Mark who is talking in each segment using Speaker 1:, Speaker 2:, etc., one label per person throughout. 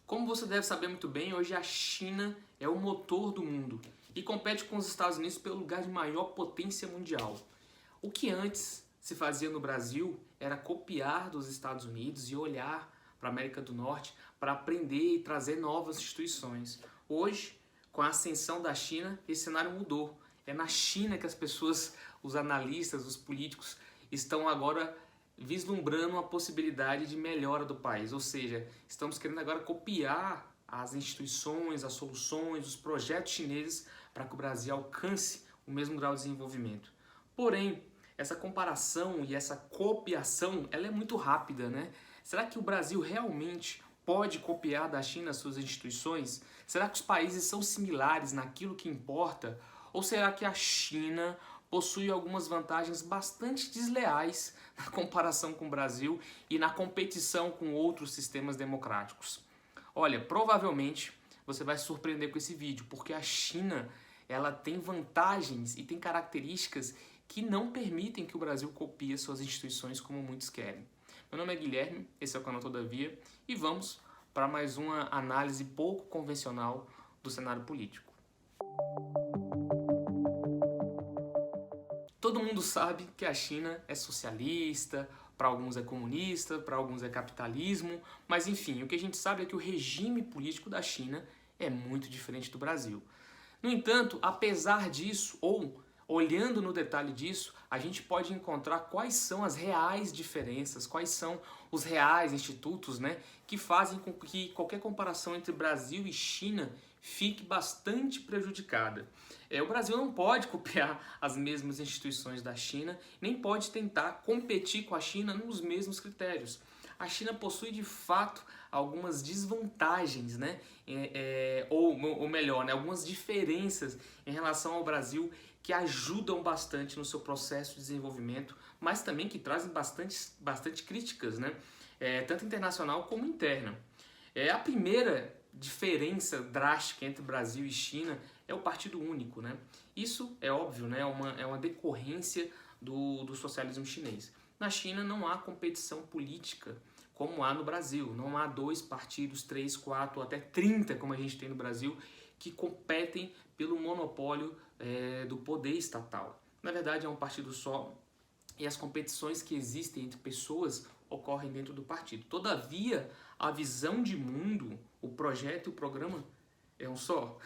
Speaker 1: Como você deve saber muito bem, hoje a China é o motor do mundo e compete com os Estados Unidos pelo lugar de maior potência mundial. O que antes se fazia no Brasil era copiar dos Estados Unidos e olhar para a América do Norte para aprender e trazer novas instituições. Hoje, com a ascensão da China, esse cenário mudou. É na China que as pessoas, os analistas, os políticos estão agora vislumbrando a possibilidade de melhora do país, ou seja, estamos querendo agora copiar as instituições, as soluções, os projetos chineses para que o Brasil alcance o mesmo grau de desenvolvimento. Porém, essa comparação e essa copiação, ela é muito rápida, né? Será que o Brasil realmente pode copiar da China suas instituições? Será que os países são similares naquilo que importa? Ou será que a China possui algumas vantagens bastante desleais na comparação com o Brasil e na competição com outros sistemas democráticos? Olha, provavelmente você vai se surpreender com esse vídeo, porque a China ela tem vantagens e tem características que não permitem que o Brasil copie suas instituições como muitos querem. Meu nome é Guilherme, esse é o canal Todavia, e vamos para mais uma análise pouco convencional do cenário político. Todo mundo sabe que a China é socialista, para alguns é comunista, para alguns é capitalismo, mas enfim, o que a gente sabe é que o regime político da China é muito diferente do Brasil. No entanto, apesar disso, ou olhando no detalhe disso, a gente pode encontrar quais são as reais diferenças, quais são os reais institutos, né, que fazem com que qualquer comparação entre Brasil e China fique bastante prejudicada. O Brasil não pode copiar as mesmas instituições da China, nem pode tentar competir com a China nos mesmos critérios. A China possui de fato algumas desvantagens, né? Ou melhor, né? Algumas diferenças em relação ao Brasil que ajudam bastante no seu processo de desenvolvimento, mas também que trazem bastante críticas, né? Tanto internacional como interna. A primeira diferença drástica entre Brasil e China é o Partido Único, né? Isso é óbvio, né? É uma decorrência do socialismo chinês. Na China não há competição política como há no Brasil. Não há 2 partidos, 3, 4, até 30, como a gente tem no Brasil, que competem pelo monopólio do poder estatal. Na verdade, é um partido só e as competições que existem entre pessoas ocorrem dentro do partido. Todavia, a visão de mundo, o projeto e o programa é um só.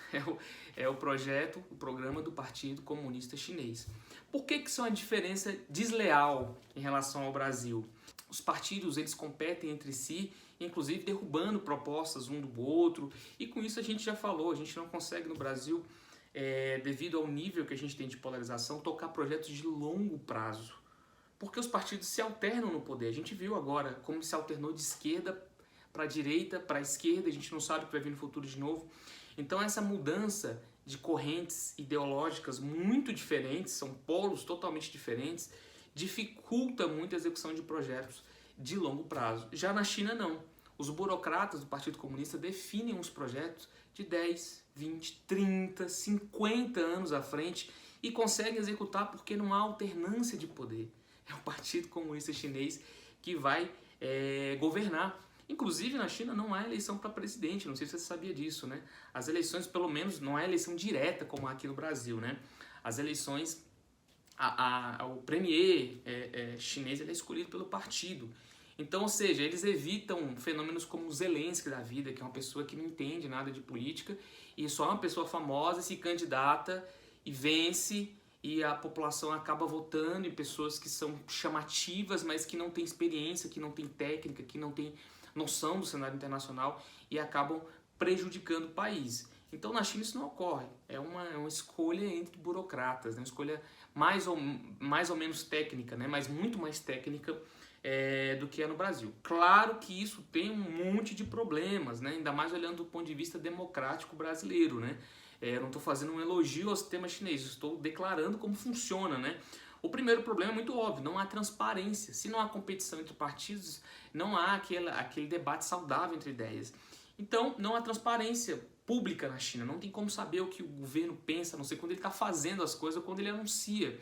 Speaker 1: É o projeto, o programa do Partido Comunista Chinês. Por que isso é uma diferença desleal em relação ao Brasil? Os partidos eles competem entre si, inclusive derrubando propostas um do outro, e com isso a gente já falou, a gente não consegue no Brasil, devido ao nível que a gente tem de polarização, tocar projetos de longo prazo. Porque os partidos se alternam no poder. A gente viu agora como se alternou de esquerda para a direita, para a esquerda, a gente não sabe o que vai vir no futuro de novo. Então essa mudança de correntes ideológicas muito diferentes, são polos totalmente diferentes, dificulta muito a execução de projetos de longo prazo. Já na China não. Os burocratas do Partido Comunista definem os projetos de 10, 20, 30, 50 anos à frente e conseguem executar porque não há alternância de poder. É o Partido Comunista Chinês que vai governar. Inclusive na China não há eleição para presidente, não sei se você sabia disso, né? As eleições, pelo menos, não há eleição direta como há aqui no Brasil, né? As eleições, o premier chinês ele é escolhido pelo partido. Então, ou seja, eles evitam fenômenos como o Zelensky da vida, que é uma pessoa que não entende nada de política e só é uma pessoa famosa, se candidata e vence, e a população acaba votando em pessoas que são chamativas, mas que não têm experiência, que não têm técnica, que não têm noção do cenário internacional e acabam prejudicando o país. Então na China isso não ocorre, é uma escolha entre burocratas, né? Uma escolha mais ou menos técnica, né? Mas muito mais técnica do que é no Brasil. Claro que isso tem um monte de problemas, né? Ainda mais olhando do ponto de vista democrático brasileiro, né? Eu não estou fazendo um elogio ao sistema chinês, estou declarando como funciona, né? O primeiro problema é muito óbvio, não há transparência. Se não há competição entre partidos, não há aquele debate saudável entre ideias. Então, não há transparência pública na China, não tem como saber o que o governo pensa, a não sei quando ele está fazendo as coisas ou quando ele anuncia.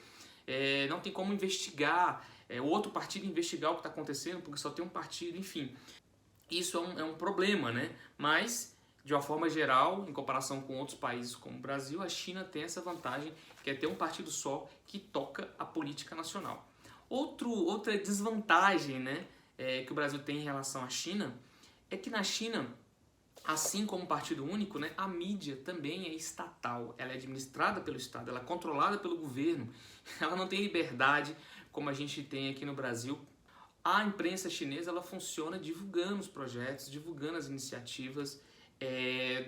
Speaker 1: Não tem como investigar, o outro partido investigar o que está acontecendo, porque só tem um partido, enfim. Isso é um problema, né? Mas, de uma forma geral, em comparação com outros países como o Brasil, a China tem essa vantagem, que é ter um partido só que toca a política nacional. Outra desvantagem, né, que o Brasil tem em relação à China é que na China, assim como o partido único, né, a mídia também é estatal. Ela é administrada pelo Estado, ela é controlada pelo governo. Ela não tem liberdade como a gente tem aqui no Brasil. A imprensa chinesa ela funciona divulgando os projetos, divulgando as iniciativas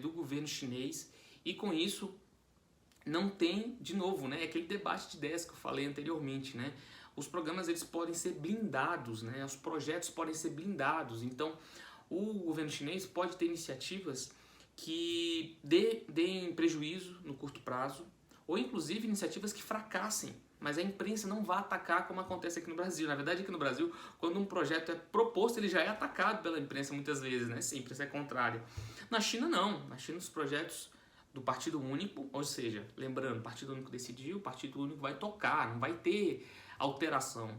Speaker 1: do governo chinês, e com isso não tem, de novo, né, aquele debate de ideias que eu falei anteriormente, né? Os programas eles podem ser blindados, né? Os projetos podem ser blindados. Então, o governo chinês pode ter iniciativas que deem prejuízo no curto prazo, ou inclusive iniciativas que fracassem, mas a imprensa não vai atacar como acontece aqui no Brasil. Na verdade, aqui no Brasil, quando um projeto é proposto, ele já é atacado pela imprensa muitas vezes, né? Se a imprensa é contrária. Na China, não. Na China, os projetos do Partido Único, ou seja, lembrando, o Partido Único decidiu, o Partido Único vai tocar, não vai ter alteração.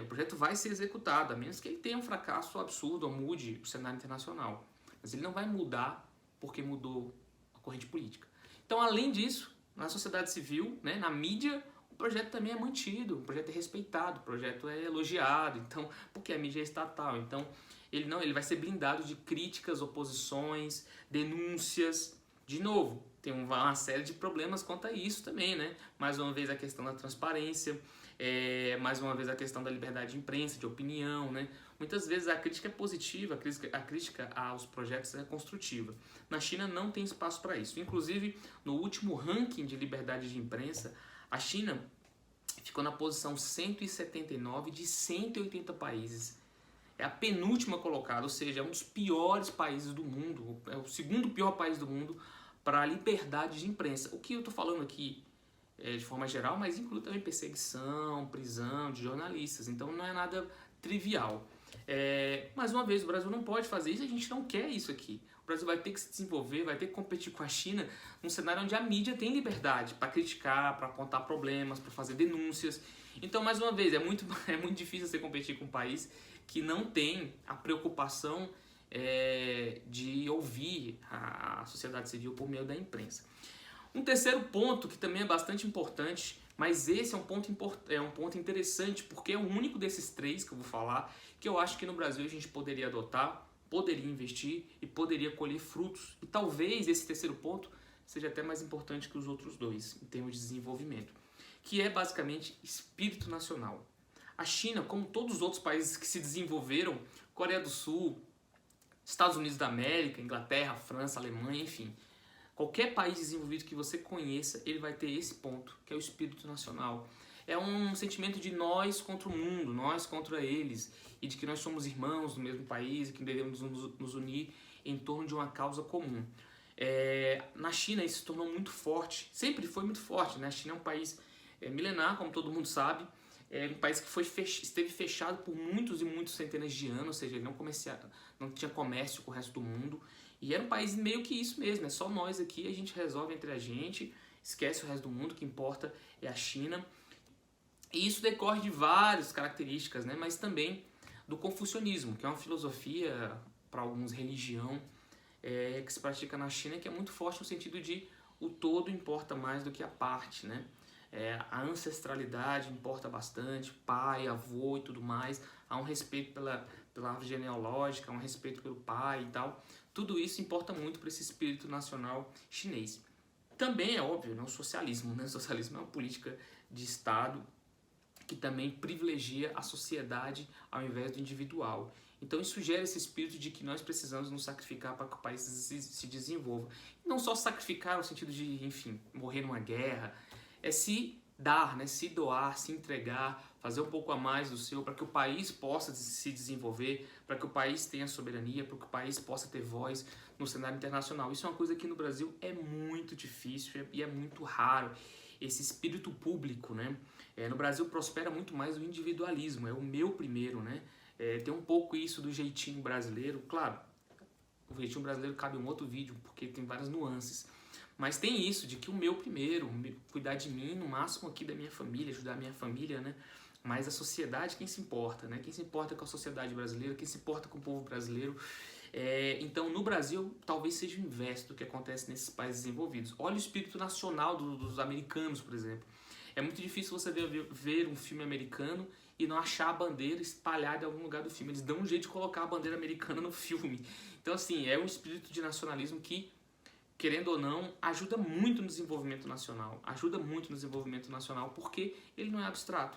Speaker 1: O projeto vai ser executado, a menos que ele tenha um fracasso absurdo ou mude o cenário internacional. Mas ele não vai mudar porque mudou a corrente política. Então, além disso, na sociedade civil, né, na mídia, o projeto também é mantido, o projeto é respeitado, o projeto é elogiado, então, porque a mídia é estatal. Então, ele vai ser blindado de críticas, oposições, denúncias. De novo, tem uma série de problemas quanto a isso também, né? Mais uma vez a questão da transparência, mais uma vez a questão da liberdade de imprensa, de opinião, né? Muitas vezes a crítica é positiva, a crítica aos projetos é construtiva. Na China não tem espaço para isso. Inclusive, no último ranking de liberdade de imprensa, a China ficou na posição 179 de 180 países. É a penúltima colocada, ou seja, é um dos piores países do mundo, é o segundo pior país do mundo para a liberdade de imprensa. O que eu estou falando aqui de forma geral, mas inclui também perseguição, prisão de jornalistas, então não é nada trivial. Mais uma vez, o Brasil não pode fazer isso, a gente não quer isso aqui. O Brasil vai ter que se desenvolver, vai ter que competir com a China num cenário onde a mídia tem liberdade para criticar, para apontar problemas, para fazer denúncias. Então, mais uma vez, é muito difícil você competir com um país que não tem a preocupação de ouvir a sociedade civil por meio da imprensa. Um terceiro ponto que também é bastante importante, mas esse é um ponto interessante, porque é o único desses três que eu vou falar que eu acho que no Brasil a gente poderia adotar, poderia investir e poderia colher frutos. E talvez esse terceiro ponto seja até mais importante que os outros dois em termos de desenvolvimento, que é basicamente espírito nacional. A China, como todos os outros países que se desenvolveram, Coreia do Sul, Estados Unidos da América, Inglaterra, França, Alemanha, enfim, qualquer país desenvolvido que você conheça, ele vai ter esse ponto, que é o espírito nacional. É um sentimento de nós contra o mundo, nós contra eles, e de que nós somos irmãos do mesmo país e que devemos nos unir em torno de uma causa comum. Na China isso se tornou muito forte, sempre foi muito forte, né? A China é um país milenar, como todo mundo sabe, é um país que esteve fechado por muitos e muitos centenas de anos, ou seja, ele não tinha comércio com o resto do mundo, e era um país meio que isso mesmo, é só nós aqui, a gente resolve entre a gente, esquece o resto do mundo, o que importa é a China. E isso decorre de várias características, né? Mas também do confucionismo, que é uma filosofia, para alguns religião, que se pratica na China, que é muito forte no sentido de o todo importa mais do que a parte, né? A ancestralidade importa bastante, pai, avô e tudo mais, há um respeito pela árvore genealógica, há um respeito pelo pai e tal. Tudo isso importa muito para esse espírito nacional chinês. Também é óbvio, né, o socialismo, né? O socialismo é uma política de Estado que também privilegia a sociedade ao invés do individual. Então isso gera esse espírito de que nós precisamos nos sacrificar para que o país se desenvolva. Não só sacrificar no sentido de, enfim, morrer numa guerra, é se dar, né? Se doar, se entregar, fazer um pouco a mais do seu para que o país possa se desenvolver, para que o país tenha soberania, para que o país possa ter voz no cenário internacional. Isso é uma coisa que no Brasil é muito difícil e é muito raro, esse espírito público, né? No Brasil prospera muito mais o individualismo, é o meu primeiro, né? Tem um pouco isso do jeitinho brasileiro, claro, o jeitinho brasileiro cabe um outro vídeo, porque tem várias nuances. Mas tem isso, de que o meu primeiro, cuidar de mim, no máximo aqui da minha família, ajudar a minha família, né? Mas a sociedade, quem se importa, né? Quem se importa com a sociedade brasileira, quem se importa com o povo brasileiro, Então, no Brasil, talvez seja o inverso do que acontece nesses países desenvolvidos. Olha o espírito nacional dos americanos, por exemplo. É muito difícil você ver um filme americano e não achar a bandeira espalhada em algum lugar do filme. Eles dão um jeito de colocar a bandeira americana no filme. Então, assim, é um espírito de nacionalismo que, querendo ou não, ajuda muito no desenvolvimento nacional. Ajuda muito no desenvolvimento nacional porque ele não é abstrato.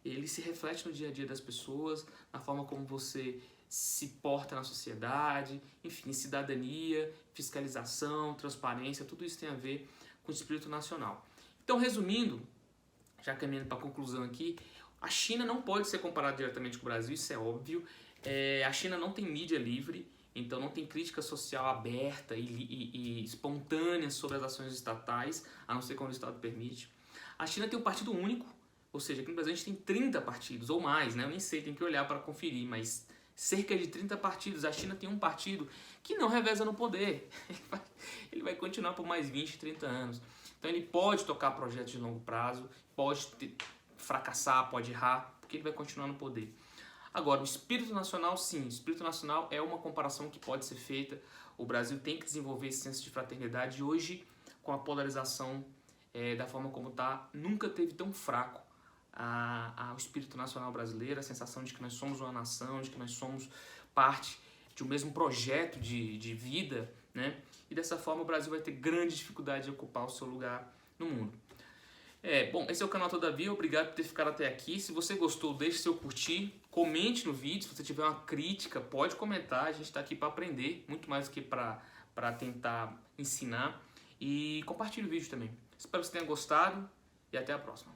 Speaker 1: Ele se reflete no dia a dia das pessoas, na forma como você se porta na sociedade, enfim, cidadania, fiscalização, transparência, tudo isso tem a ver com o espírito nacional. Então, resumindo, já caminhando para a conclusão aqui, a China não pode ser comparada diretamente com o Brasil, isso é óbvio. A China não tem mídia livre, então não tem crítica social aberta e espontânea sobre as ações estatais, a não ser quando o Estado permite. A China tem um partido único, ou seja, aqui no Brasil a gente tem 30 partidos, ou mais, né? Eu nem sei, tem que olhar para conferir, mas cerca de 30 partidos. A China tem um partido que não reveza no poder. Ele vai continuar por mais 20, 30 anos. Então ele pode tocar projetos de longo prazo, pode fracassar, pode errar, porque ele vai continuar no poder. Agora, o espírito nacional, sim, o espírito nacional é uma comparação que pode ser feita. O Brasil tem que desenvolver esse senso de fraternidade e hoje, com a polarização da forma como está, nunca teve tão fraco o espírito nacional brasileiro, a sensação de que nós somos uma nação, de que nós somos parte de um mesmo projeto de vida, né? E dessa forma o Brasil vai ter grande dificuldade de ocupar o seu lugar no mundo. Bom, esse é o canal Todavia, obrigado por ter ficado até aqui. Se você gostou, deixe seu curtir, comente no vídeo, se você tiver uma crítica, pode comentar, a gente está aqui para aprender, muito mais do que para tentar ensinar. E compartilhe o vídeo também. Espero que você tenha gostado e até a próxima.